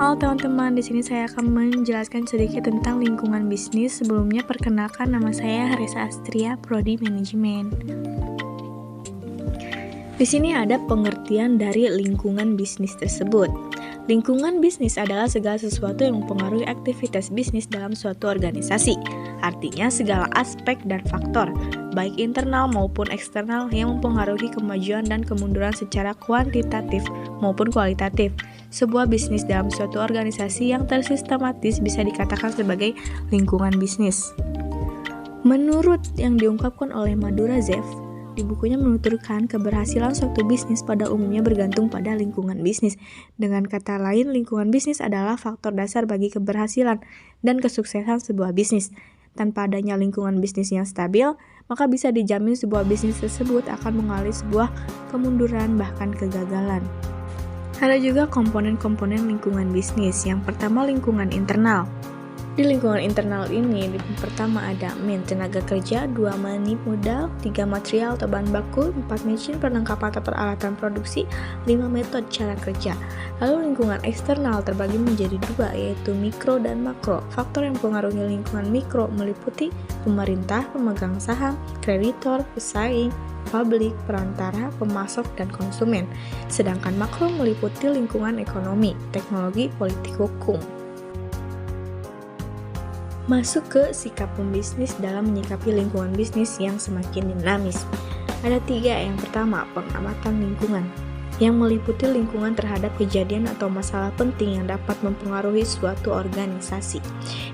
Halo teman-teman, di sini saya akan menjelaskan sedikit tentang lingkungan bisnis. Sebelumnya perkenalkan, nama saya Harisa Astria, Prodi Manajemen. Di sini ada pengertian dari lingkungan bisnis tersebut. Lingkungan bisnis adalah segala sesuatu yang mempengaruhi aktivitas bisnis dalam suatu organisasi. Artinya segala aspek dan faktor, baik internal maupun eksternal yang mempengaruhi kemajuan dan kemunduran secara kuantitatif maupun kualitatif. Sebuah bisnis dalam suatu organisasi yang tersistematis bisa dikatakan sebagai lingkungan bisnis. Menurut yang diungkapkan oleh Madura Zev, di bukunya menuturkan keberhasilan suatu bisnis pada umumnya bergantung pada lingkungan bisnis. Dengan kata lain, lingkungan bisnis adalah faktor dasar bagi keberhasilan dan kesuksesan sebuah bisnis. Tanpa adanya lingkungan bisnis yang stabil, maka bisa dijamin sebuah bisnis tersebut akan mengalami sebuah kemunduran bahkan kegagalan. Ada juga komponen-komponen lingkungan bisnis. Yang pertama, lingkungan internal. Di lingkungan internal ini, pertama ada tenaga kerja, 2 money modal, 3 material atau bahan baku, 4 mesin perlengkapan atau peralatan produksi, 5 metode cara kerja. Lalu lingkungan eksternal terbagi menjadi 2, yaitu mikro dan makro. Faktor yang mempengaruhi lingkungan mikro meliputi pemerintah, pemegang saham, kreditor, pesaing, publik, perantara, pemasok, dan konsumen. Sedangkan makro meliputi lingkungan ekonomi, teknologi, politik, hukum. Masuk ke sikap pembisnis dalam menyikapi lingkungan bisnis yang semakin dinamis. Ada 3. Yang pertama, pengamatan lingkungan, yang meliputi lingkungan terhadap kejadian atau masalah penting yang dapat mempengaruhi suatu organisasi.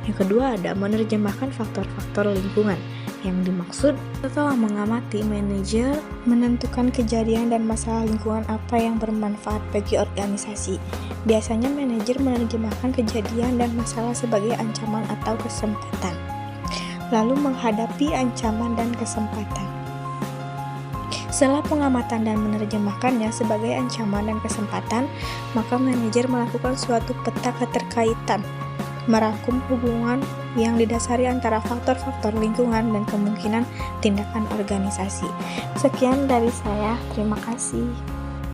Yang kedua, ada menerjemahkan faktor-faktor lingkungan. Yang dimaksud, setelah mengamati, manajer menentukan kejadian dan masalah lingkungan apa yang bermanfaat bagi organisasi. Biasanya manajer menerjemahkan kejadian dan masalah sebagai ancaman atau kesempatan, lalu menghadapi ancaman dan kesempatan. Setelah pengamatan dan menerjemahkannya sebagai ancaman dan kesempatan, maka manajer melakukan suatu peta keterkaitan, merangkum hubungan yang didasari antara faktor-faktor lingkungan dan kemungkinan tindakan organisasi. Sekian dari saya, terima kasih.